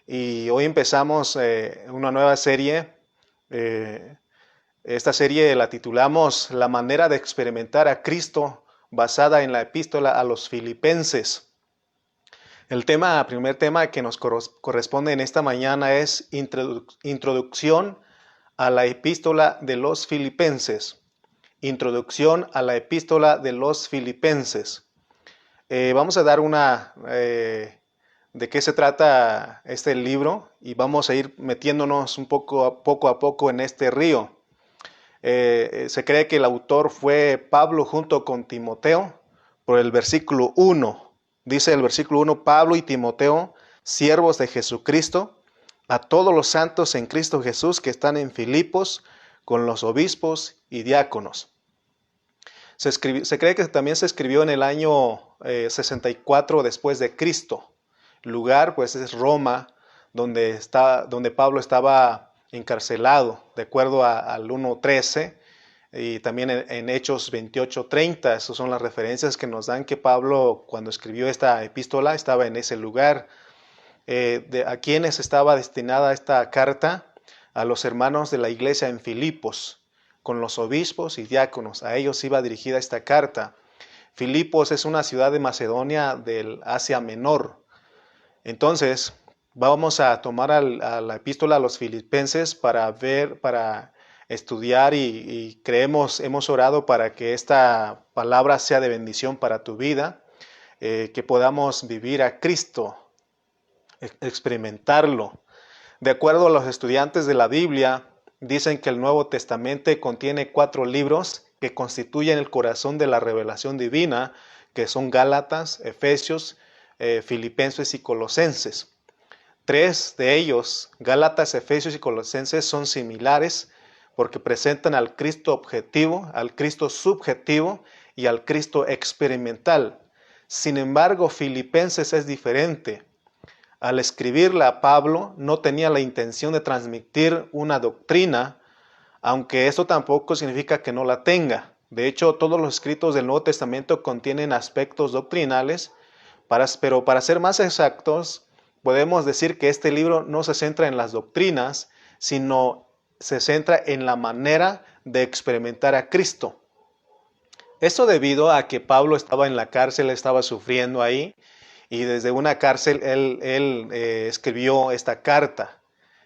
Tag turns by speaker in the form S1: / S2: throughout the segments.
S1: y hoy empezamos una nueva serie. Eh, Esta serie la titulamos La manera de experimentar a Cristo, basada en la epístola a los Filipenses. Primer tema que nos corresponde en esta mañana es Introducción a la epístola de los Filipenses. Introducción a la epístola de los Filipenses. Vamos a dar de qué se trata este libro y vamos a ir metiéndonos poco a poco en este río. Se cree que el autor fue Pablo junto con Timoteo. Por el versículo 1, dice el versículo 1, Pablo y Timoteo, siervos de Jesucristo, a todos los santos en Cristo Jesús que están en Filipos, con los obispos y diáconos. Se cree que también se escribió en el año 64 después de Cristo. El lugar pues es Roma, donde Pablo estaba encarcelado, de acuerdo al 1:13, y también en Hechos 28:30. Esas son las referencias que nos dan que Pablo, cuando escribió esta epístola, estaba en ese lugar. ¿A quiénes estaba destinada esta carta? A los hermanos de la iglesia en Filipos, con los obispos y diáconos. A ellos iba dirigida esta carta. Filipos es una ciudad de Macedonia del Asia Menor. Entonces, vamos a tomar a la epístola a los Filipenses para estudiar y hemos orado para que esta palabra sea de bendición para tu vida, que podamos vivir a Cristo, experimentarlo. De acuerdo a los estudiantes de la Biblia, dicen que el Nuevo Testamento contiene 4 libros que constituyen el corazón de la revelación divina, que son Gálatas, Efesios, Filipenses y Colosenses. 3 de ellos, Gálatas, Efesios y Colosenses, son similares porque presentan al Cristo objetivo, al Cristo subjetivo y al Cristo experimental. Sin embargo, Filipenses es diferente. Al escribirla, Pablo no tenía la intención de transmitir una doctrina, aunque esto tampoco significa que no la tenga. De hecho, todos los escritos del Nuevo Testamento contienen aspectos doctrinales, pero para ser más exactos, podemos decir que este libro no se centra en las doctrinas, sino se centra en la manera de experimentar a Cristo. Esto debido a que Pablo estaba en la cárcel, estaba sufriendo ahí, y desde una cárcel él escribió esta carta.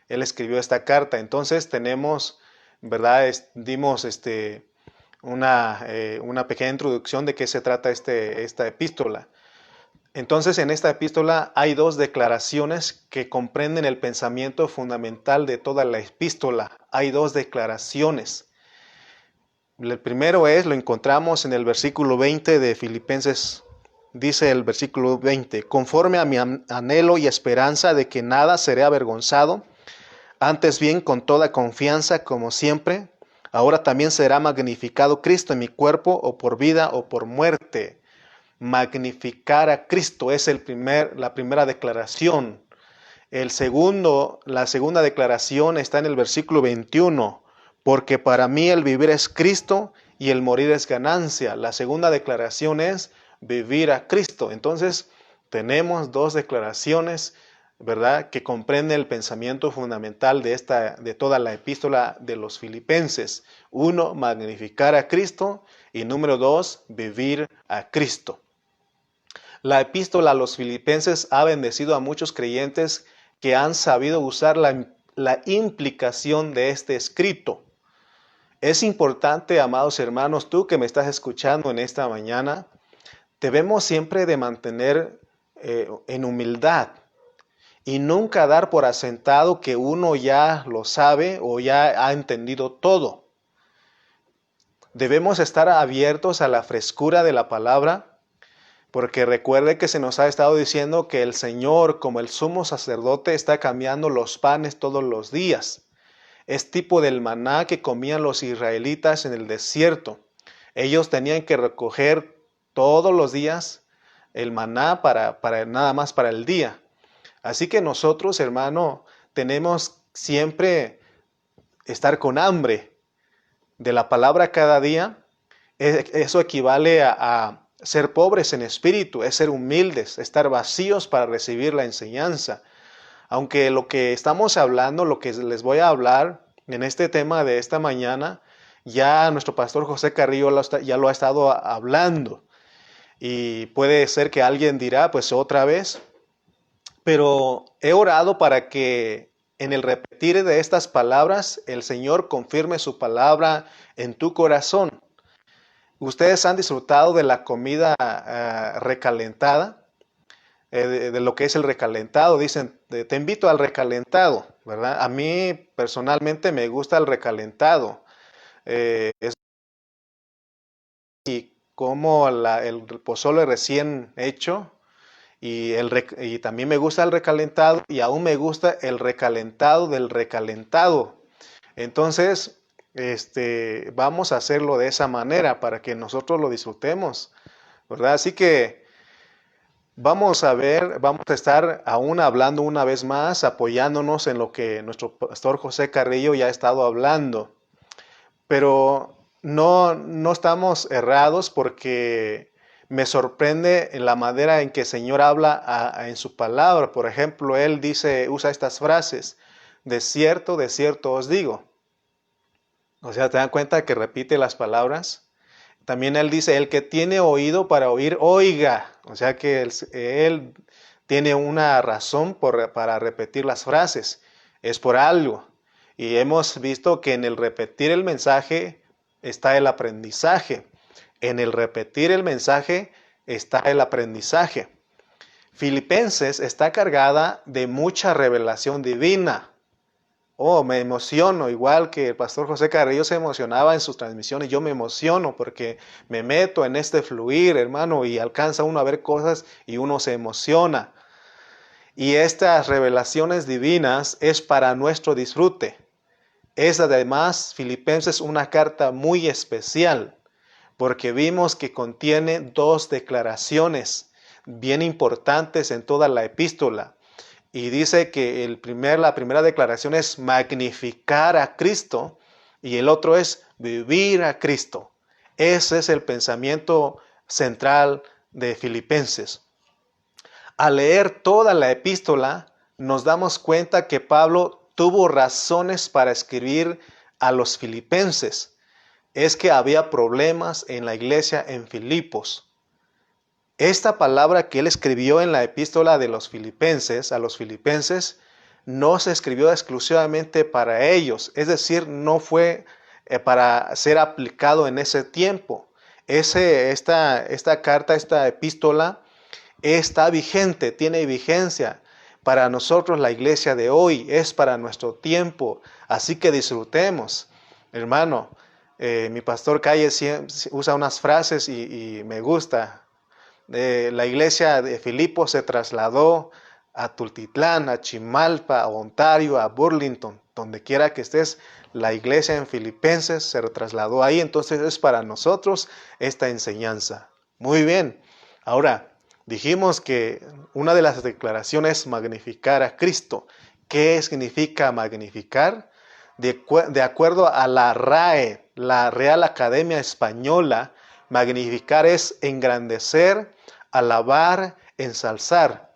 S1: Él escribió esta carta. Entonces tenemos, ¿verdad? Dimos una pequeña introducción de qué se trata esta epístola. Entonces en esta epístola hay 2 declaraciones que comprenden el pensamiento fundamental de toda la epístola. Hay 2 declaraciones. El primero lo encontramos en el versículo 20 de Filipenses. Dice el versículo 20, conforme a mi anhelo y esperanza de que nada seré avergonzado, antes bien con toda confianza como siempre, ahora también será magnificado Cristo en mi cuerpo, o por vida o por muerte. Magnificar a Cristo es la primera declaración. La segunda declaración está en el versículo 21, porque para mí el vivir es Cristo y el morir es ganancia. La segunda declaración es vivir a Cristo. Entonces tenemos 2 declaraciones, ¿verdad?, que comprenden el pensamiento fundamental de toda la epístola de los Filipenses. 1, magnificar a Cristo, y número 2, vivir a Cristo. La epístola a los Filipenses ha bendecido a muchos creyentes que han sabido usar la implicación de este escrito. Es importante, amados hermanos, tú que me estás escuchando en esta mañana, debemos siempre de mantener en humildad y nunca dar por asentado que uno ya lo sabe o ya ha entendido todo. Debemos estar abiertos a la frescura de la palabra, porque recuerde que se nos ha estado diciendo que el Señor, como el sumo sacerdote, está cambiando los panes todos los días. Es tipo del maná que comían los israelitas en el desierto. Ellos tenían que recoger todos los días el maná nada más para el día. Así que nosotros, hermano, tenemos siempre estar con hambre de la palabra cada día. Eso equivale a ser pobres en espíritu, es ser humildes, estar vacíos para recibir la enseñanza. Aunque lo que estamos hablando, lo que les voy a hablar en este tema de esta mañana, ya nuestro pastor José Carrillo ya lo ha estado hablando. Y puede ser que alguien dirá, pues otra vez, pero he orado para que en el repetir de estas palabras, el Señor confirme su palabra en tu corazón. ¿Ustedes han disfrutado de la comida recalentada? De lo que es el recalentado. Dicen, te invito al recalentado, ¿verdad? A mí personalmente me gusta el recalentado. Es como el pozole recién hecho. Y también me gusta el recalentado y aún me gusta el recalentado del recalentado. Entonces, vamos a hacerlo de esa manera para que nosotros lo disfrutemos, ¿verdad? Así que vamos a estar aún hablando una vez más, apoyándonos en lo que nuestro pastor José Carrillo ya ha estado hablando. Pero no estamos errados porque me sorprende la manera en que el Señor habla en su palabra. Por ejemplo, Él usa estas frases, de cierto os digo. O sea, ¿te dan cuenta que repite las palabras? También Él dice, el que tiene oído para oír, oiga. O sea que Él tiene una razón para repetir las frases. Es por algo. Y hemos visto que en el repetir el mensaje está el aprendizaje. En el repetir el mensaje está el aprendizaje. Filipenses está cargada de mucha revelación divina. Oh, me emociono, igual que el pastor José Carrillo se emocionaba en sus transmisiones. Yo me emociono porque me meto en este fluir, hermano, y alcanza uno a ver cosas y uno se emociona. Y estas revelaciones divinas es para nuestro disfrute. Es además, Filipenses, una carta muy especial, porque vimos que contiene dos declaraciones bien importantes en toda la epístola. Y dice que la primera declaración es magnificar a Cristo y el otro es vivir a Cristo. Ese es el pensamiento central de Filipenses. Al leer toda la epístola, nos damos cuenta que Pablo tuvo razones para escribir a los filipenses. Es que había problemas en la iglesia en Filipos. Esta palabra que él escribió en la epístola de los filipenses, a los filipenses, no se escribió exclusivamente para ellos, es decir, no fue para ser aplicado en ese tiempo. Esta carta, esta epístola, está vigente, tiene vigencia. Para nosotros la iglesia de hoy es para nuestro tiempo, así que disfrutemos. Hermano, mi pastor Calle usa unas frases y me gusta. La iglesia de Filipos se trasladó a Tultitlán, a Chimalpa, a Ontario, a Burlington, donde quiera que estés. La iglesia en Filipenses se trasladó ahí, entonces es para nosotros esta enseñanza. Muy bien, ahora dijimos que una de las declaraciones es magnificar a Cristo. ¿Qué significa magnificar? De acuerdo a la RAE, la Real Academia Española, magnificar es engrandecer, alabar, ensalzar.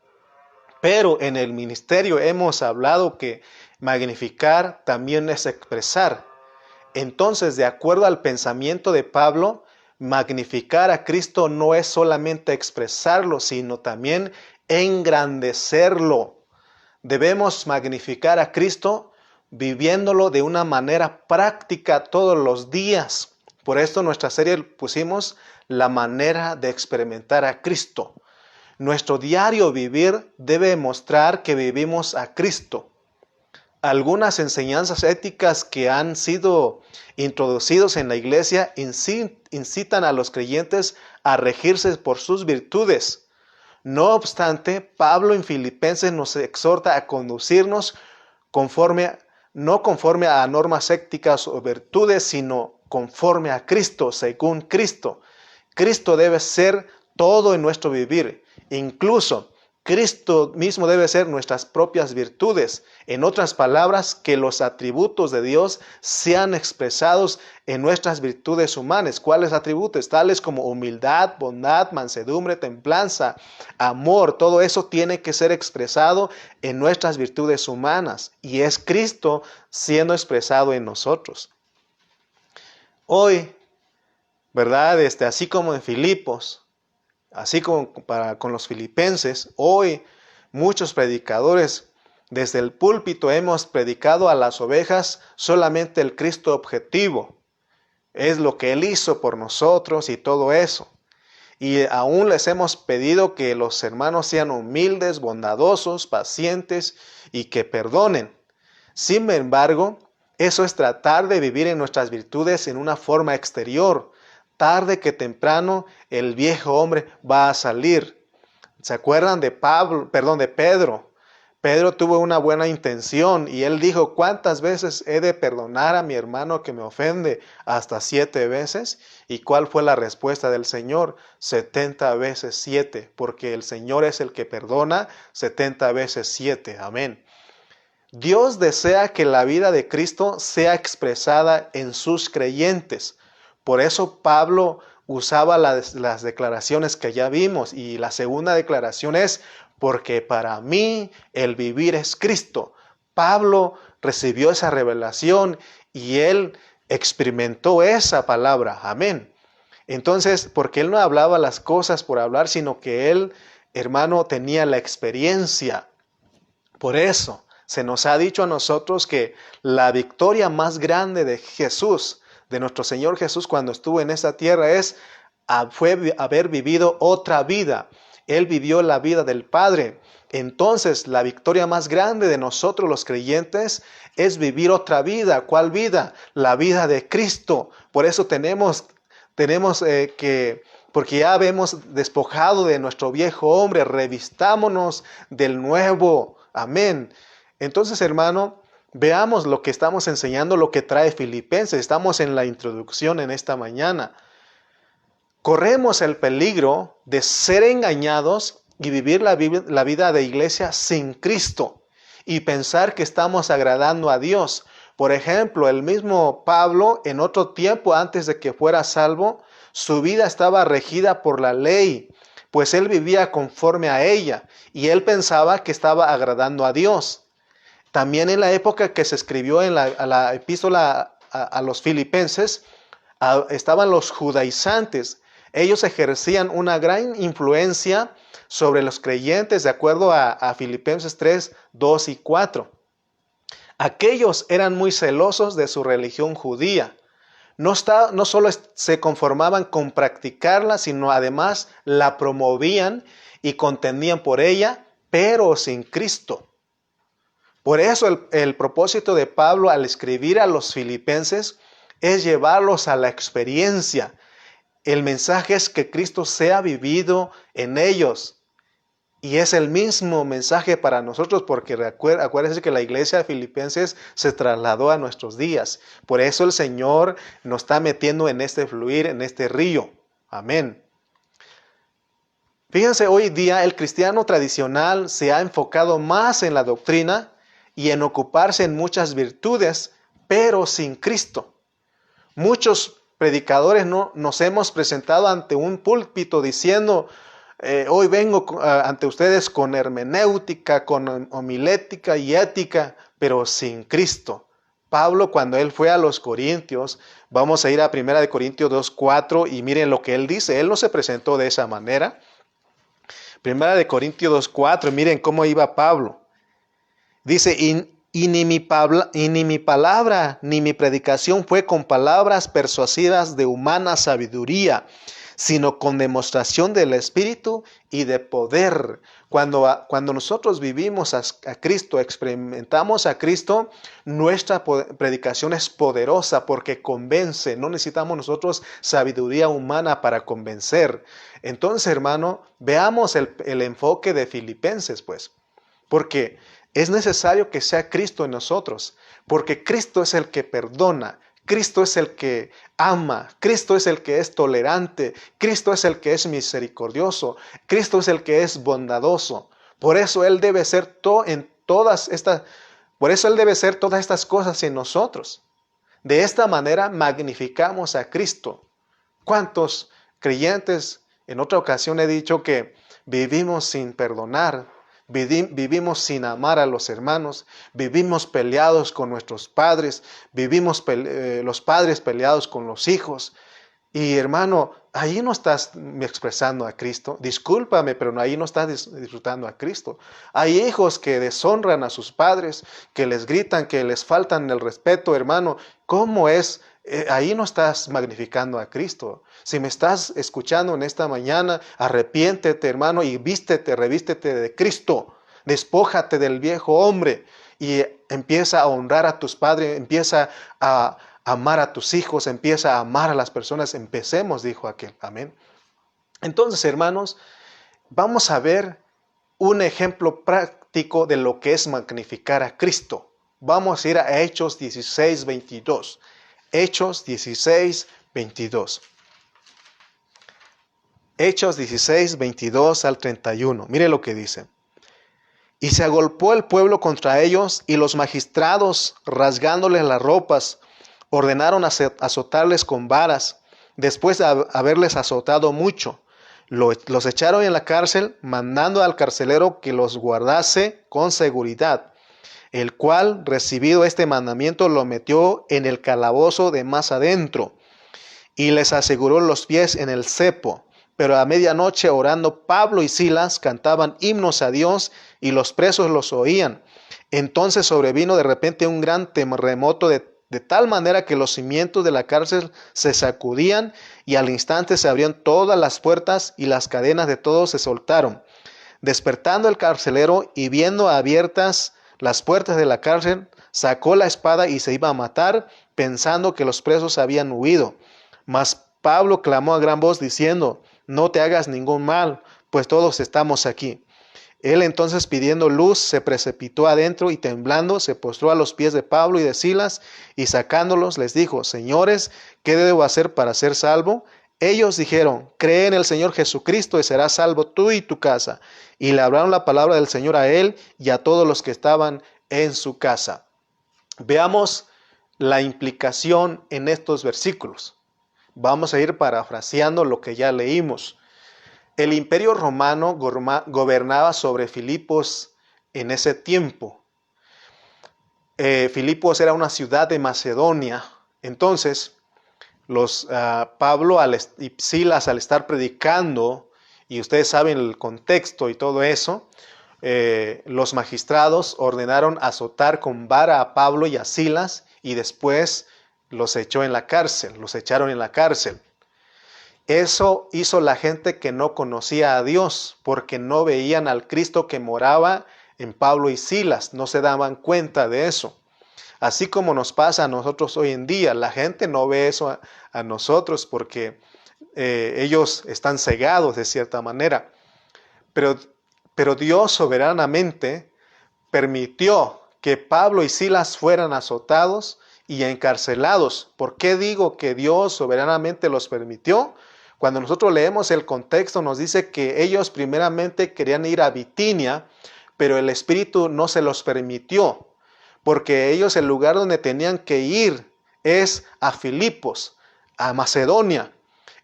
S1: Pero en el ministerio hemos hablado que magnificar también es expresar. Entonces, de acuerdo al pensamiento de Pablo, magnificar a Cristo no es solamente expresarlo, sino también engrandecerlo. Debemos magnificar a Cristo viviéndolo de una manera práctica todos los días. Por esto en nuestra serie pusimos la manera de experimentar a Cristo. Nuestro diario vivir debe mostrar que vivimos a Cristo. Algunas enseñanzas éticas que han sido introducidos en la iglesia incitan a los creyentes a regirse por sus virtudes. No obstante, Pablo en Filipenses nos exhorta a conducirnos no conforme a normas éticas o virtudes, sino conforme a Cristo, según Cristo. Cristo debe ser todo en nuestro vivir. Incluso Cristo mismo debe ser nuestras propias virtudes. En otras palabras, que los atributos de Dios sean expresados en nuestras virtudes humanas. ¿Cuáles atributos? Tales como humildad, bondad, mansedumbre, templanza, amor. Todo eso tiene que ser expresado en nuestras virtudes humanas. Y es Cristo siendo expresado en nosotros. Hoy, ¿verdad? Así como en Filipos, así como con los filipenses, hoy muchos predicadores desde el púlpito hemos predicado a las ovejas solamente el Cristo objetivo. Es lo que Él hizo por nosotros y todo eso. Y aún les hemos pedido que los hermanos sean humildes, bondadosos, pacientes y que perdonen. Sin embargo, eso es tratar de vivir en nuestras virtudes en una forma exterior. Tarde que temprano el viejo hombre va a salir. ¿Se acuerdan de Pedro? Pedro tuvo una buena intención y él dijo, ¿cuántas veces he de perdonar a mi hermano que me ofende? Hasta 7 veces. ¿Y cuál fue la respuesta del Señor? 70 veces 7, porque el Señor es el que perdona 70 veces 7. Amén. Dios desea que la vida de Cristo sea expresada en sus creyentes. Por eso Pablo usaba las declaraciones que ya vimos. Y la segunda declaración es, porque para mí el vivir es Cristo. Pablo recibió esa revelación y él experimentó esa palabra. Amén. Entonces, porque él no hablaba las cosas por hablar, sino que él, hermano, tenía la experiencia. Por eso se nos ha dicho a nosotros que la victoria más grande de Jesús, de nuestro Señor Jesús cuando estuvo en esta tierra fue haber vivido otra vida. Él vivió la vida del Padre. Entonces la victoria más grande de nosotros los creyentes es vivir otra vida. ¿Cuál vida? La vida de Cristo. Por eso tenemos porque ya hemos despojado de nuestro viejo hombre, revistámonos del nuevo. Amén. Entonces, hermano, veamos lo que estamos enseñando, lo que trae Filipenses. Estamos en la introducción en esta mañana. Corremos el peligro de ser engañados y vivir la vida de iglesia sin Cristo y pensar que estamos agradando a Dios. Por ejemplo, el mismo Pablo, en otro tiempo antes de que fuera salvo, su vida estaba regida por la ley, pues él vivía conforme a ella y él pensaba que estaba agradando a Dios. También en la época que se escribió en la epístola a los filipenses, estaban los judaizantes. Ellos ejercían una gran influencia sobre los creyentes, de acuerdo a Filipenses 3, 2 y 4. Aquellos eran muy celosos de su religión judía. No solo se conformaban con practicarla, sino además la promovían y contendían por ella, pero sin Cristo. Por eso el propósito de Pablo al escribir a los filipenses es llevarlos a la experiencia. El mensaje es que Cristo sea vivido en ellos. Y es el mismo mensaje para nosotros porque acuérdense que la iglesia de Filipenses se trasladó a nuestros días. Por eso el Señor nos está metiendo en este fluir, en este río. Amén. Fíjense, hoy día el cristiano tradicional se ha enfocado más en la doctrina y en ocuparse en muchas virtudes, pero sin Cristo. Muchos predicadores nos hemos presentado ante un púlpito diciendo, hoy vengo ante ustedes con hermenéutica, con homilética y ética, pero sin Cristo. Pablo, cuando él fue a los Corintios, vamos a ir a 1 Corintios 2:4 y miren lo que él dice. Él no se presentó de esa manera. 1 Corintios 2:4, miren cómo iba Pablo. Dice, y ni mi palabra ni mi predicación fue con palabras persuasivas de humana sabiduría, sino con demostración del Espíritu y de poder. Cuando nosotros vivimos a Cristo, experimentamos a Cristo, nuestra predicación es poderosa porque convence. No necesitamos nosotros sabiduría humana para convencer. Entonces, hermano, veamos el enfoque de Filipenses, pues. Porque es necesario que sea Cristo en nosotros, porque Cristo es el que perdona, Cristo es el que ama, Cristo es el que es tolerante, Cristo es el que es misericordioso, Cristo es el que es bondadoso. Por eso Él debe ser por eso Él debe ser todas estas cosas en nosotros. De esta manera magnificamos a Cristo. ¿Cuántos creyentes? En otra ocasión he dicho que vivimos sin perdonar, vivimos sin amar a los hermanos, vivimos peleados con nuestros padres, vivimos los padres peleados con los hijos. Y hermano, ahí no estás expresando a Cristo. Discúlpame, pero ahí no estás disfrutando a Cristo. Hay hijos que deshonran a sus padres, que les gritan, que les faltan el respeto, hermano. ¿Cómo es? Ahí no estás magnificando a Cristo. Si me estás escuchando en esta mañana, arrepiéntete, hermano, y revístete de Cristo. Despójate del viejo hombre y empieza a honrar a tus padres, empieza a amar a tus hijos, empieza a amar a las personas. Empecemos, dijo aquel. Amén. Entonces, hermanos, vamos a ver un ejemplo práctico de lo que es magnificar a Cristo. Vamos a ir a Hechos 16, 22. Hechos 16, 22. Hechos 16, 22 al 31. Mire lo que dice. Y se agolpó el pueblo contra ellos, y los magistrados, rasgándoles las ropas, ordenaron azotarles con varas. Después de haberles azotado mucho, los echaron en la cárcel, mandando al carcelero que los guardase con seguridad, el cual, recibido este mandamiento, lo metió en el calabozo de más adentro, y les aseguró los pies en el cepo. Pero a medianoche, orando, Pablo y Silas cantaban himnos a Dios, y los presos los oían. Entonces sobrevino de repente un gran terremoto de tal manera que los cimientos de la cárcel se sacudían, y al instante se abrieron todas las puertas, y las cadenas de todos se soltaron. Despertando el carcelero y viendo abiertas las puertas de la cárcel, sacó la espada y se iba a matar, pensando que los presos habían huido. Mas Pablo clamó a gran voz diciendo: no te hagas ningún mal, pues todos estamos aquí. Él entonces, pidiendo luz, se precipitó adentro y temblando se postró a los pies de Pablo y de Silas, y sacándolos les dijo: Señores, ¿qué debo hacer para ser salvo? Ellos dijeron: cree en el Señor Jesucristo y serás salvo tú y tu casa. Y le hablaron la palabra del Señor a él y a todos los que estaban en su casa. Veamos la implicación en estos versículos. Vamos a ir parafraseando lo que ya leímos. El imperio romano gobernaba sobre Filipos en ese tiempo. Filipos era una ciudad de Macedonia. Entonces, Pablo y Silas, al estar predicando, y ustedes saben el contexto y todo eso, los magistrados ordenaron azotar con vara a Pablo y a Silas, y después los echaron en la cárcel. Eso hizo la gente que no conocía a Dios, porque no veían al Cristo que moraba en Pablo y Silas, no se daban cuenta de eso. Así como nos pasa a nosotros hoy en día, la gente no ve eso a nosotros porque ellos están cegados de cierta manera. Pero Dios soberanamente permitió que Pablo y Silas fueran azotados y encarcelados. ¿Por qué digo que Dios soberanamente los permitió? Cuando nosotros leemos el contexto, nos dice que ellos primeramente querían ir a Bitinia, pero el Espíritu no se los permitió, porque ellos, el lugar donde tenían que ir es a Filipos, a Macedonia.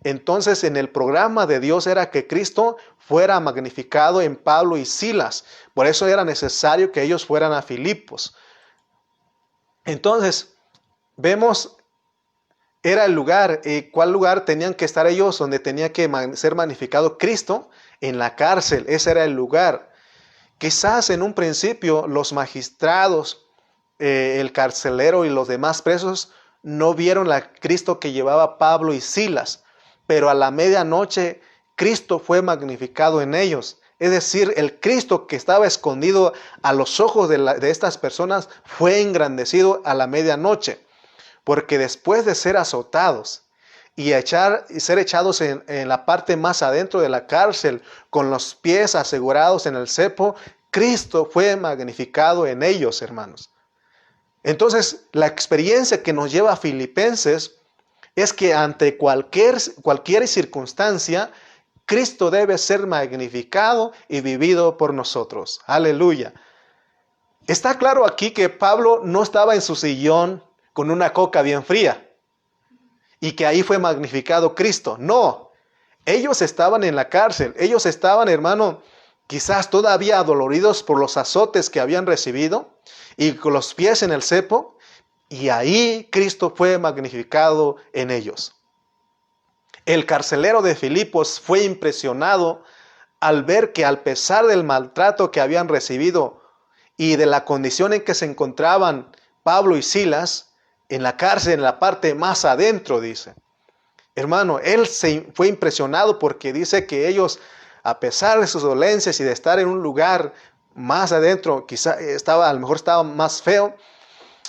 S1: Entonces, en el programa de Dios era que Cristo fuera magnificado en Pablo y Silas. Por eso era necesario que ellos fueran a Filipos. Entonces, vemos, era el lugar. ¿Cuál lugar tenían que estar ellos? Donde tenía que ser magnificado Cristo, en la cárcel. Ese era el lugar. Quizás en un principio los magistrados, el carcelero y los demás presos no vieron a Cristo que llevaba Pablo y Silas, pero a la medianoche Cristo fue magnificado en ellos. Es decir, el Cristo que estaba escondido a los ojos de estas personas fue engrandecido a la medianoche, porque después de ser azotados y ser echados en la parte más adentro de la cárcel, con los pies asegurados en el cepo, Cristo fue magnificado en ellos, hermanos. Entonces, la experiencia que nos lleva a Filipenses es que ante cualquier circunstancia, Cristo debe ser magnificado y vivido por nosotros. Aleluya. Está claro aquí que Pablo no estaba en su sillón con una coca bien fría y que ahí fue magnificado Cristo. No, ellos estaban en la cárcel. Ellos estaban, hermano, quizás todavía adoloridos por los azotes que habían recibido y con los pies en el cepo. Y ahí Cristo fue magnificado en ellos. El carcelero de Filipos fue impresionado al ver que, a pesar del maltrato que habían recibido y de la condición en que se encontraban Pablo y Silas, en la cárcel, en la parte más adentro, dice. Hermano, él fue impresionado porque dice que ellos, a pesar de sus dolencias y de estar en un lugar más adentro, quizá a lo mejor estaba más feo,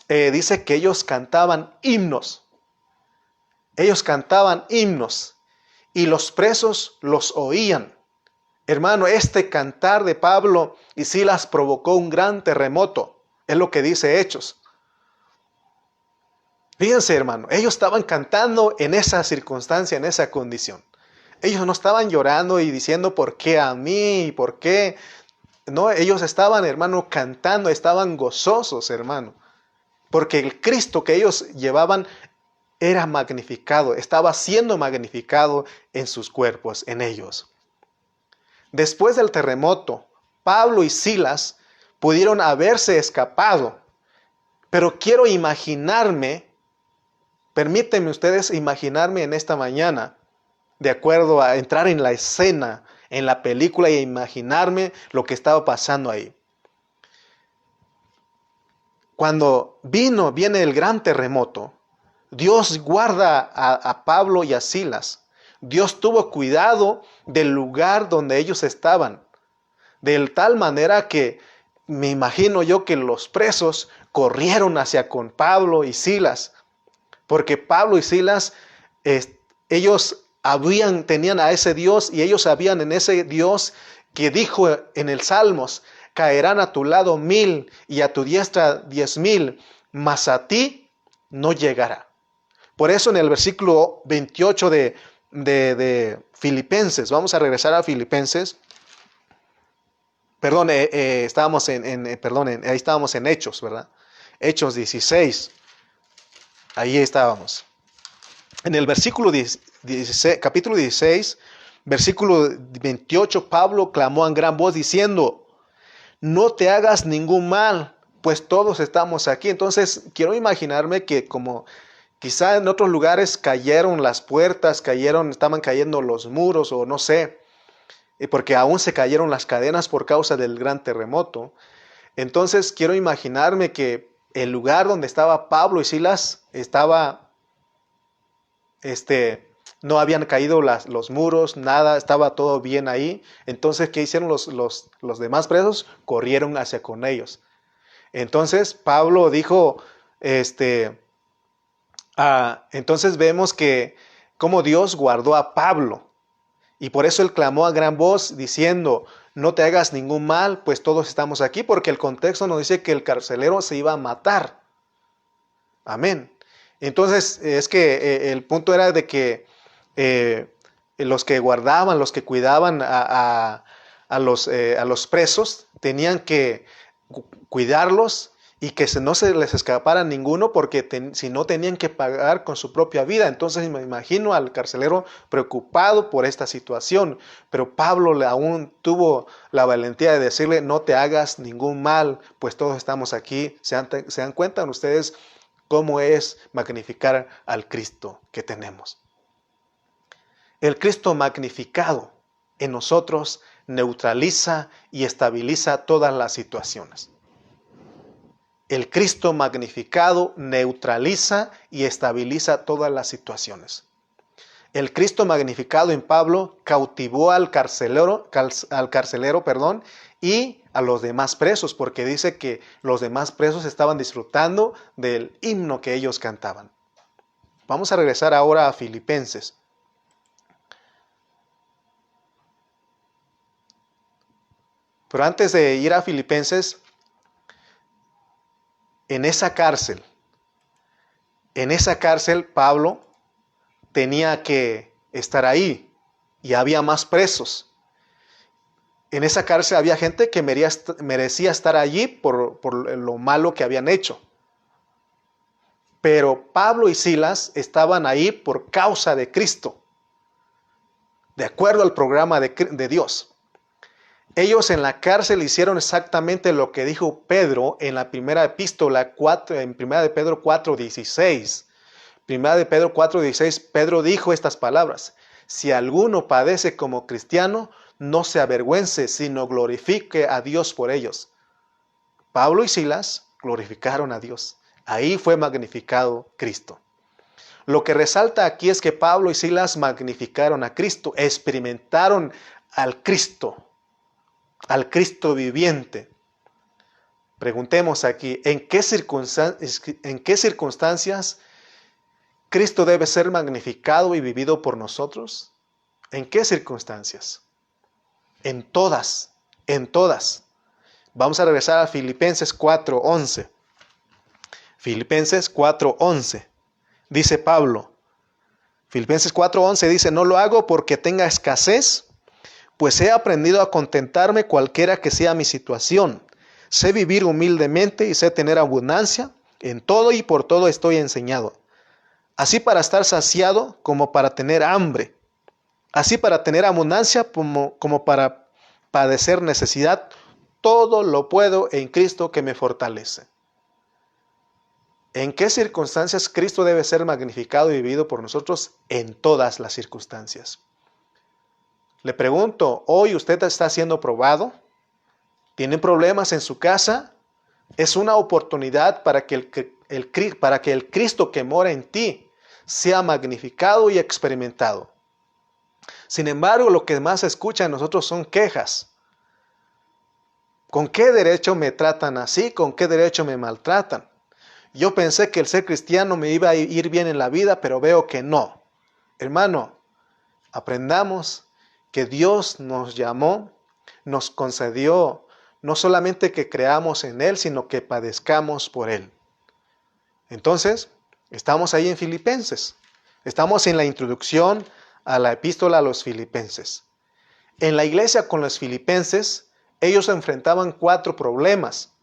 S1: dice que ellos cantaban himnos. Ellos cantaban himnos y los presos los oían. Hermano, este cantar de Pablo y Silas provocó un gran terremoto. Es lo que dice Hechos. Fíjense, hermano, ellos estaban cantando en esa circunstancia, en esa condición. Ellos no estaban llorando y diciendo ¿por qué a mí? ¿Por qué? No, ellos estaban, hermano, cantando, estaban gozosos, hermano. Porque el Cristo que ellos llevaban era magnificado, estaba siendo magnificado en sus cuerpos, en ellos. Después del terremoto, Pablo y Silas pudieron haberse escapado, pero quiero imaginarme, permítanme ustedes imaginarme en esta mañana, de acuerdo a entrar en la escena, en la película e imaginarme lo que estaba pasando ahí. Cuando viene el gran terremoto, Dios guarda a Pablo y a Silas. Dios tuvo cuidado del lugar donde ellos estaban. De tal manera que me imagino yo que los presos corrieron hacia con Pablo y Silas. Porque Pablo y Silas, ellos tenían a ese Dios y ellos sabían en ese Dios que dijo en el Salmos, caerán a tu lado 1000 y a tu diestra 10,000, mas a ti no llegará. Por eso en el versículo 28 de Filipenses, vamos a regresar a Filipenses, perdón, estábamos ahí estábamos en Hechos, ¿verdad? Hechos 16, ahí estábamos. En el versículo 16, capítulo 16, versículo 28, Pablo clamó en gran voz diciendo, no te hagas ningún mal, pues todos estamos aquí. Entonces quiero imaginarme que como quizá en otros lugares cayeron las puertas, estaban cayendo los muros o no sé, porque aún se cayeron las cadenas por causa del gran terremoto. Entonces quiero imaginarme que el lugar donde estaba Pablo y Silas no habían caído los muros, nada, estaba todo bien ahí. Entonces, ¿qué hicieron los demás presos? Corrieron hacia con ellos. Entonces Pablo dijo, entonces vemos que cómo Dios guardó a Pablo. Y por eso él clamó a gran voz diciendo, no te hagas ningún mal, pues todos estamos aquí, porque el contexto nos dice que el carcelero se iba a matar. Amén. Entonces, es que el punto era de que los que guardaban, los que cuidaban a los presos, tenían que cuidarlos y que no se les escapara ninguno porque si no tenían que pagar con su propia vida. Entonces me imagino al carcelero preocupado por esta situación, pero Pablo aún tuvo la valentía de decirle no te hagas ningún mal, pues todos estamos aquí. ¿Se dan cuenta ustedes cómo es magnificar al Cristo que tenemos? El Cristo magnificado en nosotros neutraliza y estabiliza todas las situaciones. El Cristo magnificado neutraliza y estabiliza todas las situaciones. El Cristo magnificado en Pablo cautivó al carcelero, y a los demás presos, porque dice que los demás presos estaban disfrutando del himno que ellos cantaban. Vamos a regresar ahora a Filipenses. Pero antes de ir a Filipenses, en esa cárcel Pablo tenía que estar ahí. y había más presos. En esa cárcel había gente que merecía estar allí por lo malo que habían hecho. Pero Pablo y Silas estaban ahí por causa de Cristo, de acuerdo al programa de Dios. Ellos en la cárcel hicieron exactamente lo que dijo Pedro en la primera epístola, en primera de Pedro 4:16. Primera de Pedro 4:16, Pedro dijo estas palabras: si alguno padece como cristiano, no se avergüence, sino glorifique a Dios por ellos. Pablo y Silas glorificaron a Dios. Ahí fue magnificado Cristo. Lo que resalta aquí es que Pablo y Silas magnificaron a Cristo, experimentaron al Cristo viviente. Preguntemos aquí, ¿en qué circunstancias Cristo debe ser magnificado y vivido por nosotros? ¿En qué circunstancias? En todas, en todas. Vamos a regresar a Filipenses 4:11. Filipenses 4:11. Dice Pablo, Filipenses 4:11 dice, no lo hago porque tenga escasez, pues he aprendido a contentarme cualquiera que sea mi situación. Sé vivir humildemente y sé tener abundancia. En todo y por todo estoy enseñado. Así para estar saciado como para tener hambre. Así para tener abundancia como para padecer necesidad. Todo lo puedo en Cristo que me fortalece. ¿En qué circunstancias Cristo debe ser magnificado y vivido por nosotros? En todas las circunstancias. Le pregunto, ¿hoy usted está siendo probado? ¿Tiene problemas en su casa? Es una oportunidad para que el Cristo que mora en ti sea magnificado y experimentado. Sin embargo, lo que más se escucha en nosotros son quejas. ¿Con qué derecho me tratan así? ¿Con qué derecho me maltratan? Yo pensé que el ser cristiano me iba a ir bien en la vida, pero veo que no. Hermano, aprendamos que Dios nos llamó, nos concedió no solamente que creamos en Él, sino que padezcamos por Él. Entonces, estamos ahí en Filipenses. Estamos en la introducción a la epístola a los Filipenses. En la iglesia con los filipenses, ellos enfrentaban 4 problemas.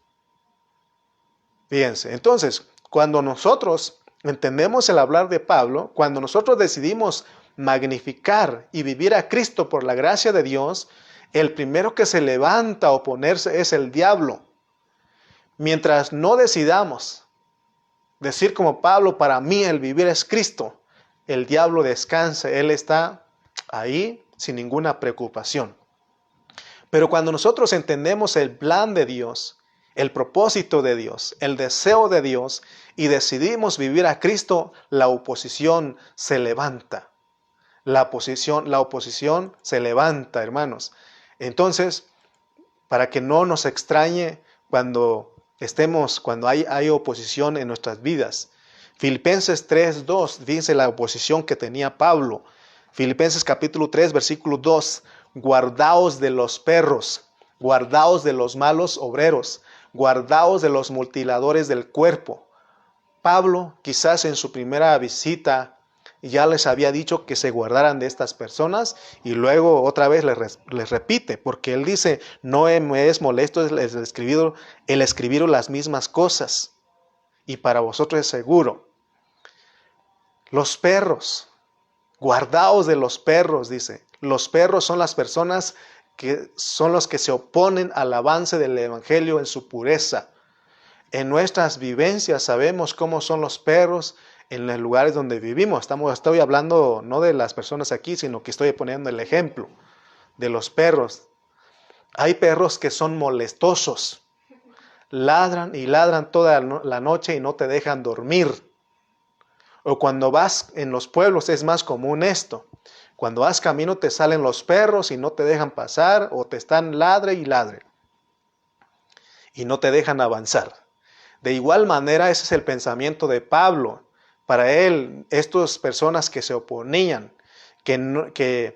S1: Fíjense, entonces, cuando nosotros entendemos el hablar de Pablo, cuando nosotros decidimos magnificar y vivir a Cristo por la gracia de Dios, el primero que se levanta a oponerse es el diablo. Mientras no decidamos decir como Pablo, para mí el vivir es Cristo, el diablo descansa, él está ahí sin ninguna preocupación. Pero cuando nosotros entendemos el plan de Dios, el propósito de Dios, el deseo de Dios y decidimos vivir a Cristo, la oposición se levanta. La oposición se levanta, hermanos. Entonces, para que no nos extrañe cuando hay oposición en nuestras vidas. Filipenses 3:2 dice la oposición que tenía Pablo. Filipenses capítulo 3, versículo 2. Guardaos de los perros, guardaos de los malos obreros, guardaos de los mutiladores del cuerpo. Pablo, quizás en su primera visita, ya les había dicho que se guardaran de estas personas y luego otra vez les repite, porque él dice, no me es molesto el escribir las mismas cosas y para vosotros es seguro. Los perros, guardaos de los perros, dice. Los perros son las personas que son los que se oponen al avance del evangelio en su pureza. En nuestras vivencias sabemos cómo son los perros en los lugares donde vivimos. Estoy hablando no de las personas aquí, sino que estoy poniendo el ejemplo de los perros. Hay perros que son molestosos. Ladran y ladran toda la noche y no te dejan dormir. O cuando vas en los pueblos es más común esto. Cuando vas camino te salen los perros y no te dejan pasar o te están ladre y ladre. Y no te dejan avanzar. De igual manera ese es el pensamiento de Pablo. Para él, estas personas que se oponían, que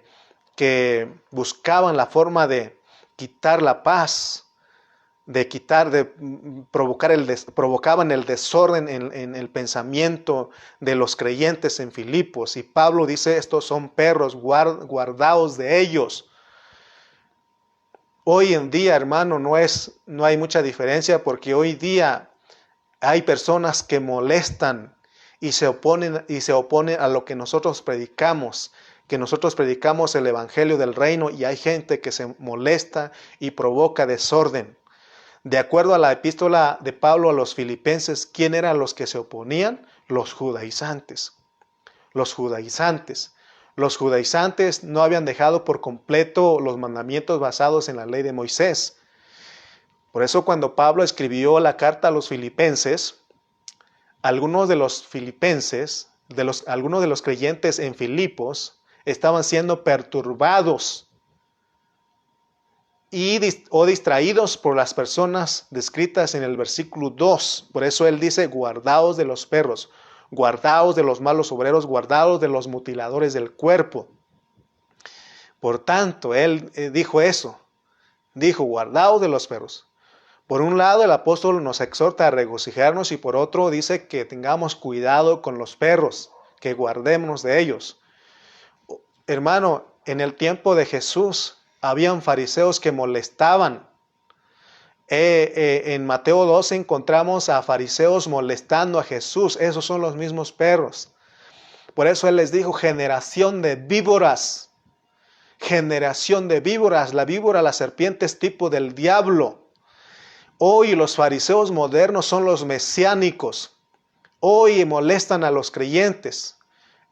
S1: buscaban la forma de quitar la paz, provocaban el desorden en el pensamiento de los creyentes en Filipos. Y Pablo dice, estos son perros, guardaos de ellos. Hoy en día, hermano, no hay mucha diferencia, porque hoy día hay personas que molestan y se oponen a lo que nosotros predicamos, el evangelio del reino, y hay gente que se molesta y provoca desorden. De acuerdo a la epístola de Pablo a los filipenses, ¿quién eran los que se oponían? Los judaizantes. Los judaizantes. Los judaizantes no habían dejado por completo los mandamientos basados en la ley de Moisés. Por eso cuando Pablo escribió la carta a los filipenses, algunos de los filipenses, algunos de los creyentes en Filipos, estaban siendo perturbados o distraídos por las personas descritas en el versículo 2. Por eso él dice, guardaos de los perros, guardaos de los malos obreros, guardaos de los mutiladores del cuerpo. Por tanto, él dijo eso. Dijo, guardaos de los perros. Por un lado, el apóstol nos exhorta a regocijarnos, y por otro dice que tengamos cuidado con los perros, que guardemos de ellos. Hermano, en el tiempo de Jesús habían fariseos que molestaban. En Mateo 12 encontramos a fariseos molestando a Jesús. Esos son los mismos perros. Por eso él les dijo, generación de víboras. Generación de víboras. La víbora, la serpiente, es tipo del diablo. Hoy los fariseos modernos son los mesiánicos. Hoy molestan a los creyentes.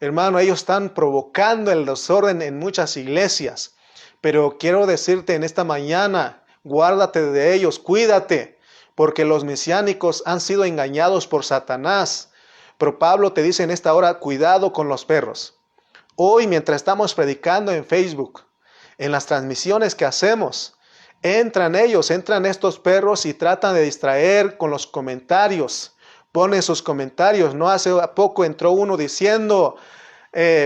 S1: Hermano, ellos están provocando el desorden en muchas iglesias. Pero quiero decirte en esta mañana, guárdate de ellos, cuídate, porque los mesiánicos han sido engañados por Satanás. Pero Pablo te dice en esta hora, cuidado con los perros. Hoy, mientras estamos predicando en Facebook, en las transmisiones que hacemos, entran estos perros y tratan de distraer con los comentarios. Ponen sus comentarios. No hace poco entró uno diciendo,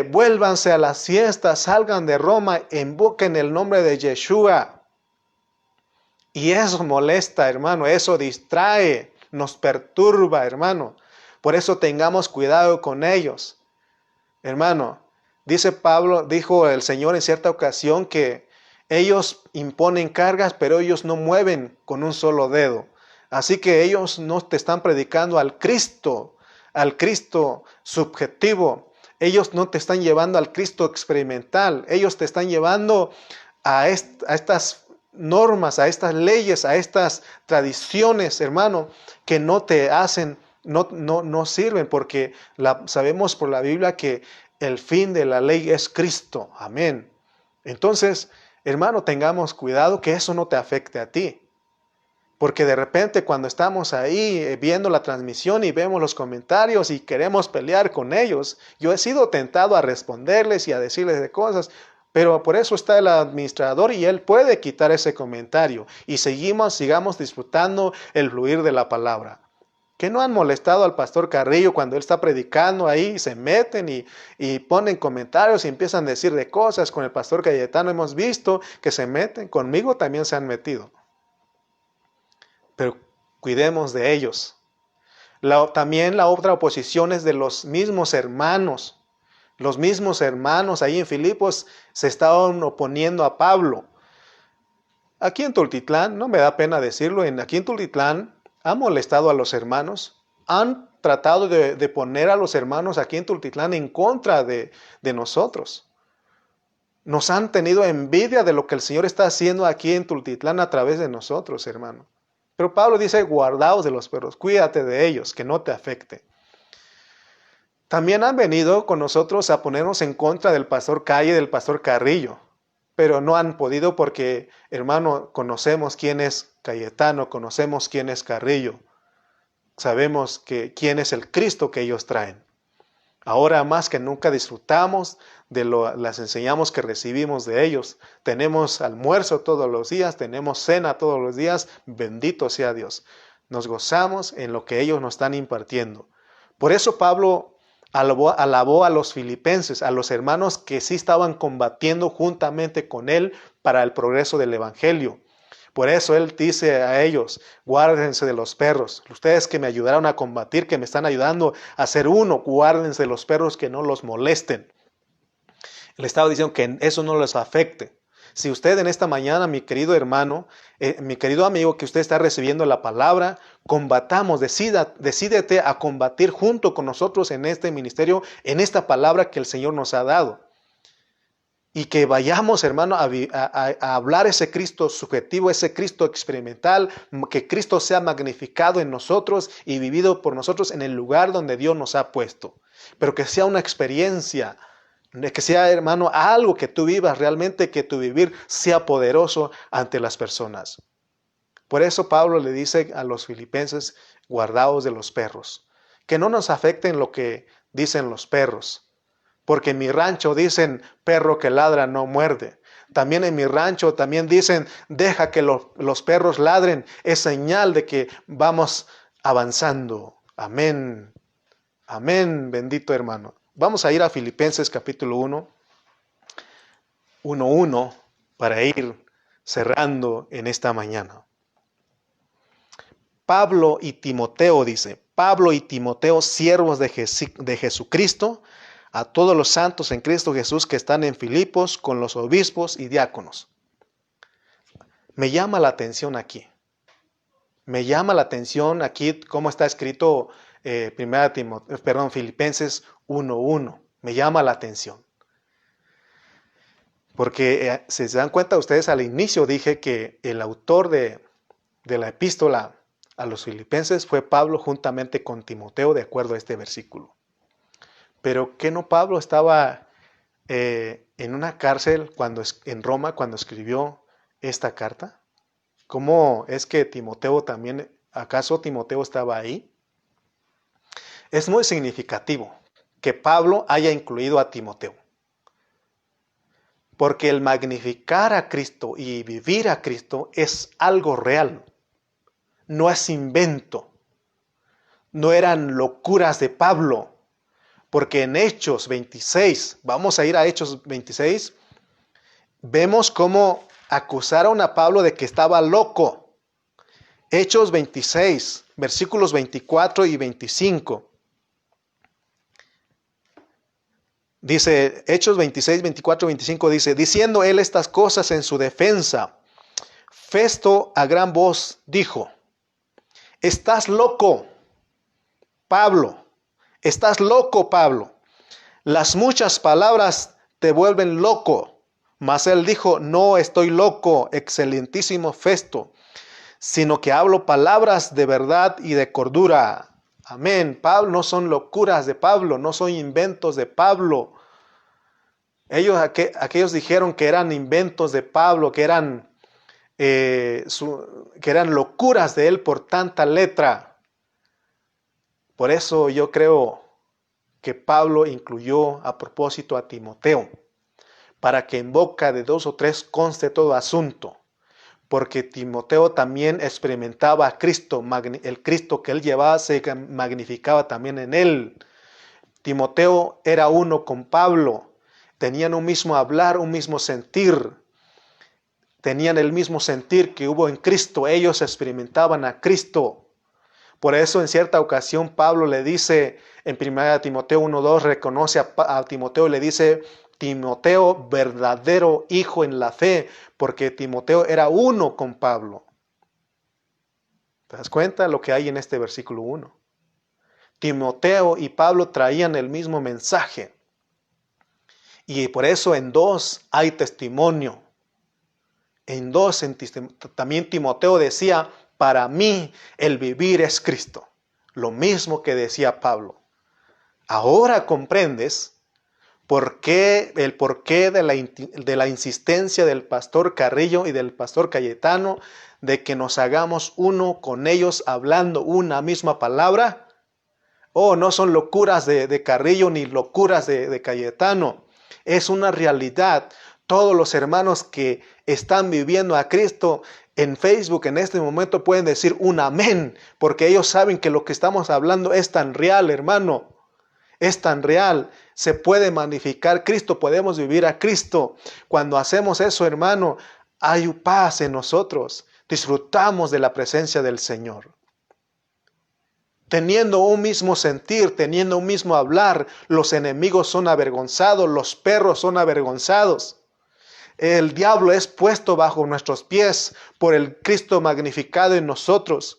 S1: vuélvanse a las fiestas, salgan de Roma, invoquen el nombre de Yeshua. Y eso molesta, hermano, eso distrae, nos perturba, hermano. Por eso tengamos cuidado con ellos. Hermano, dijo el Señor en cierta ocasión que ellos imponen cargas, pero ellos no mueven con un solo dedo. Así que ellos no te están predicando al Cristo subjetivo. Ellos no te están llevando al Cristo experimental. Ellos te están llevando a estas normas, a estas leyes, a estas tradiciones, hermano, que no te hacen, no sirven, porque sabemos por la Biblia que el fin de la ley es Cristo. Amén. Entonces, hermano, tengamos cuidado que eso no te afecte a ti. Porque de repente cuando estamos ahí viendo la transmisión y vemos los comentarios y queremos pelear con ellos, yo he sido tentado a responderles y a decirles de cosas, pero por eso está el administrador y él puede quitar ese comentario y sigamos disfrutando el fluir de la palabra. Que no han molestado al pastor Carrillo cuando él está predicando ahí, se meten y ponen comentarios y empiezan a decir de cosas. Con el pastor Cayetano hemos visto que se meten, conmigo también se han metido. Pero cuidemos de ellos. También la otra oposición es de los mismos hermanos. Los mismos hermanos ahí en Filipos se estaban oponiendo a Pablo. Aquí en Tultitlán, no me da pena decirlo, aquí en Tultitlán han molestado a los hermanos. Han tratado de poner a los hermanos aquí en Tultitlán en contra de nosotros. Nos han tenido envidia de lo que el Señor está haciendo aquí en Tultitlán a través de nosotros, hermano. Pero Pablo dice, guardaos de los perros, cuídate de ellos, que no te afecte. También han venido con nosotros a ponernos en contra del pastor Calle y del pastor Carrillo, pero no han podido porque, hermano, conocemos quién es Cayetano, conocemos quién es Carrillo. Sabemos quién es el Cristo que ellos traen. Ahora más que nunca disfrutamos de las enseñanzas que recibimos de ellos. Tenemos almuerzo todos los días, tenemos cena todos los días. Bendito sea Dios. Nos gozamos en lo que ellos nos están impartiendo. Por eso Pablo alabó a los filipenses, a los hermanos que sí estaban combatiendo juntamente con él para el progreso del evangelio. Por eso Él dice a ellos, guárdense de los perros. Ustedes que me ayudaron a combatir, que me están ayudando a ser uno, guárdense de los perros, que no los molesten. Le estaba diciendo que eso no les afecte. Si usted en esta mañana, mi querido hermano, mi querido amigo, que usted está recibiendo la palabra, combatamos, decídete a combatir junto con nosotros en este ministerio, en esta palabra que el Señor nos ha dado. Y que vayamos, hermano, a hablar ese Cristo subjetivo, ese Cristo experimental, que Cristo sea magnificado en nosotros y vivido por nosotros en el lugar donde Dios nos ha puesto. Pero que sea una experiencia, que sea, hermano, algo que tú vivas realmente, que tu vivir sea poderoso ante las personas. Por eso Pablo le dice a los filipenses, guardaos de los perros. Que no nos afecten lo que dicen los perros. Porque en mi rancho dicen, perro que ladra no muerde. También en mi rancho también dicen, deja que los perros ladren. Es señal de que vamos avanzando. Amén. Amén, bendito hermano. Vamos a ir a Filipenses capítulo 1:1 para ir cerrando en esta mañana. Pablo y Timoteo dice, Pablo y Timoteo, siervos de Jesucristo, a todos los santos en Cristo Jesús que están en Filipos con los obispos y diáconos. Me llama la atención aquí. Me llama la atención aquí cómo está escrito Filipenses 1:1. Me llama la atención. Porque si se dan cuenta ustedes, al inicio dije que el autor de la epístola a los filipenses fue Pablo juntamente con Timoteo, de acuerdo a este versículo. Pero ¿qué no Pablo estaba en una cárcel en Roma cuando escribió esta carta? ¿Cómo es que Timoteo también, acaso Timoteo estaba ahí? Es muy significativo que Pablo haya incluido a Timoteo. Porque el magnificar a Cristo y vivir a Cristo es algo real. No es invento. No eran locuras de Pablo. Porque en Hechos 26, vamos a ir a Hechos 26, vemos cómo acusaron a Pablo de que estaba loco. Hechos 26, versículos 24 y 25. Dice, Hechos 26, 24 y 25 dice, diciendo él estas cosas en su defensa, Festo a gran voz dijo, estás loco, Pablo, estás loco, Pablo. Las muchas palabras te vuelven loco. Mas él dijo, no estoy loco, excelentísimo Festo, sino que hablo palabras de verdad y de cordura. Amén. Pablo, no son locuras de Pablo, no son inventos de Pablo. Aquellos dijeron que eran inventos de Pablo, que eran locuras de él por tanta letra. Por eso yo creo que Pablo incluyó a propósito a Timoteo, para que en boca de 2 o 3 conste todo asunto. Porque Timoteo también experimentaba a Cristo, el Cristo que él llevaba se magnificaba también en él. Timoteo era uno con Pablo, tenían un mismo hablar, un mismo sentir. Tenían el mismo sentir que hubo en Cristo, ellos experimentaban a Cristo. Por eso en cierta ocasión Pablo le dice en 1 Timoteo 1:2, reconoce a Timoteo y le dice, Timoteo, verdadero hijo en la fe, porque Timoteo era uno con Pablo. ¿Te das cuenta lo que hay en este versículo 1? Timoteo y Pablo traían el mismo mensaje. Y por eso en 2 hay testimonio. En 2 también Timoteo decía, para mí el vivir es Cristo. Lo mismo que decía Pablo. Ahora comprendes el porqué de la insistencia del pastor Carrillo y del pastor Cayetano de que nos hagamos uno con ellos hablando una misma palabra. Oh, no son locuras de Carrillo ni locuras de Cayetano. Es una realidad. Todos los hermanos que están viviendo a Cristo en Facebook en este momento pueden decir un amén, porque ellos saben que lo que estamos hablando es tan real, hermano. Es tan real. Se puede magnificar Cristo, podemos vivir a Cristo. Cuando hacemos eso, hermano, hay paz en nosotros. disfrutamos de la presencia del Señor. Teniendo un mismo sentir, teniendo un mismo hablar, los enemigos son avergonzados, los perros son avergonzados. El diablo es puesto bajo nuestros pies por el Cristo magnificado en nosotros.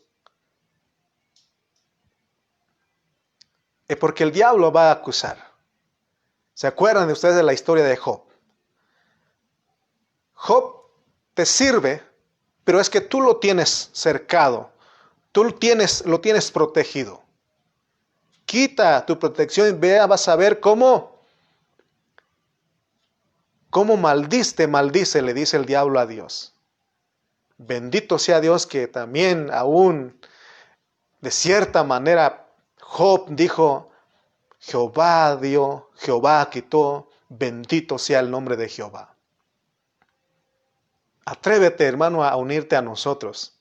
S1: Porque el diablo va a acusar. ¿Se acuerdan de ustedes de la historia de Job? Job te sirve, pero es que tú lo tienes cercado. Tú lo tienes protegido. Quita tu protección y vas a ver cómo maldice, le dice el diablo a Dios. Bendito sea Dios que también aún de cierta manera Job dijo, Jehová dio, Jehová quitó, bendito sea el nombre de Jehová. Atrévete, hermano, a unirte a nosotros.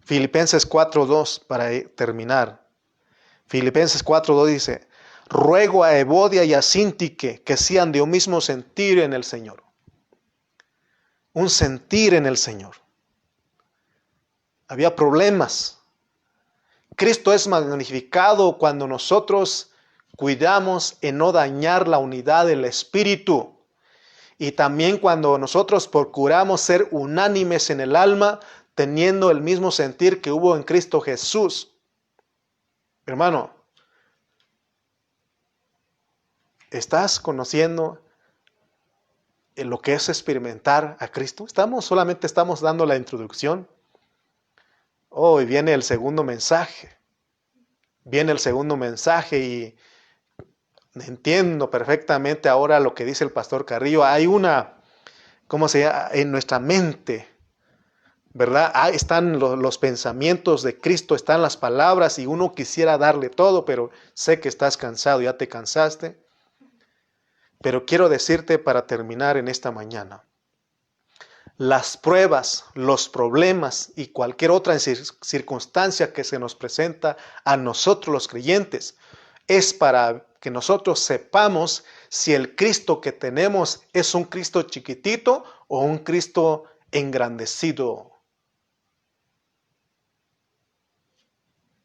S1: Filipenses 4:2 para terminar. Filipenses 4:2 dice, ruego a Evodia y a Síntique que sean de un mismo sentir en el Señor. Un sentir en el Señor. Había problemas. Cristo es magnificado cuando nosotros cuidamos en no dañar la unidad del Espíritu. Y también cuando nosotros procuramos ser unánimes en el alma, teniendo el mismo sentir que hubo en Cristo Jesús. Hermano, ¿estás conociendo lo que es experimentar a Cristo? Solamente estamos dando la introducción. Hoy viene el segundo mensaje. Viene el segundo mensaje y entiendo perfectamente ahora lo que dice el pastor Carrillo. Hay ¿cómo se llama? En nuestra mente, ¿verdad? Están los pensamientos de Cristo, están las palabras y uno quisiera darle todo, pero sé que estás cansado, ya te cansaste. Pero quiero decirte para terminar en esta mañana, las pruebas, los problemas y cualquier otra circunstancia que se nos presenta a nosotros los creyentes es para que nosotros sepamos si el Cristo que tenemos es un Cristo chiquitito o un Cristo engrandecido.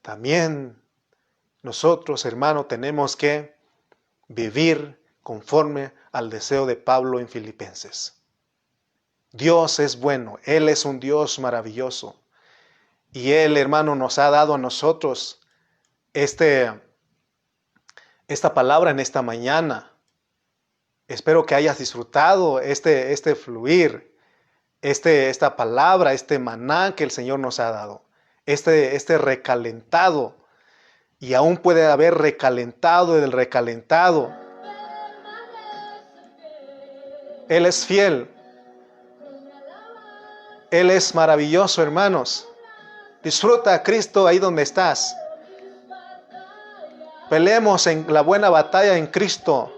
S1: También nosotros, hermano, tenemos que vivir conforme al deseo de Pablo en Filipenses. Dios es bueno, Él es un Dios maravilloso. Y Él, hermano, nos ha dado a nosotros esta palabra en esta mañana. Espero que hayas disfrutado este fluir, esta palabra, este maná que el Señor nos ha dado. Este recalentado. Y aún puede haber recalentado del recalentado. Él es fiel. Él es maravilloso, hermanos. Disfruta a Cristo ahí donde estás. Peleemos en la buena batalla en Cristo.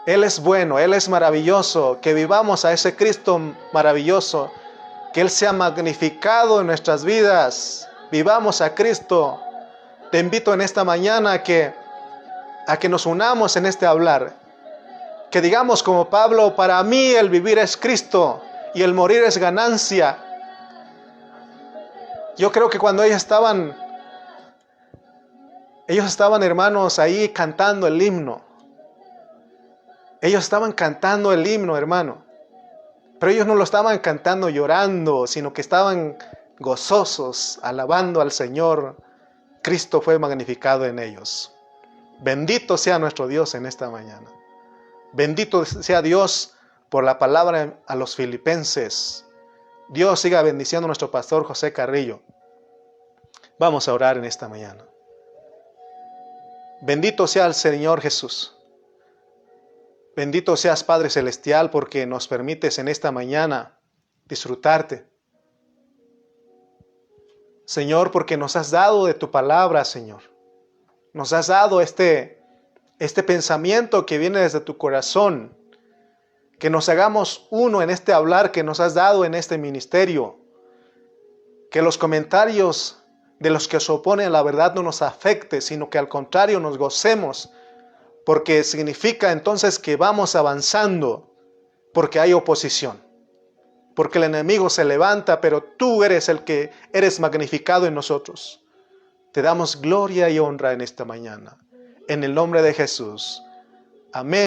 S1: Él es bueno, Él es maravilloso. Que vivamos a ese Cristo maravilloso. Que Él sea magnificado en nuestras vidas. Vivamos a Cristo. Te invito en esta mañana a que nos unamos en este hablar. Que digamos como Pablo, para mí el vivir es Cristo y el morir es ganancia. Yo creo que cuando ellos estaban, hermanos, ahí cantando el himno. Ellos estaban cantando el himno, hermano. Pero ellos no lo estaban cantando llorando, sino que estaban gozosos, alabando al Señor. Cristo fue magnificado en ellos. Bendito sea nuestro Dios en esta mañana. Bendito sea Dios por la palabra a los filipenses. Dios siga bendiciendo a nuestro pastor José Carrillo. Vamos a orar en esta mañana. Bendito sea el Señor Jesús. Bendito seas Padre Celestial porque nos permites en esta mañana disfrutarte. Señor, porque nos has dado de tu palabra, Señor. Nos has dado este pensamiento que viene desde tu corazón. Que nos hagamos uno en este hablar que nos has dado en este ministerio. Que los comentarios de los que se oponen a la verdad no nos afecte, sino que al contrario nos gocemos. Porque significa entonces que vamos avanzando porque hay oposición. porque el enemigo se levanta, pero tú eres el que eres magnificado en nosotros. Te damos gloria y honra en esta mañana. En el nombre de Jesús. Amén.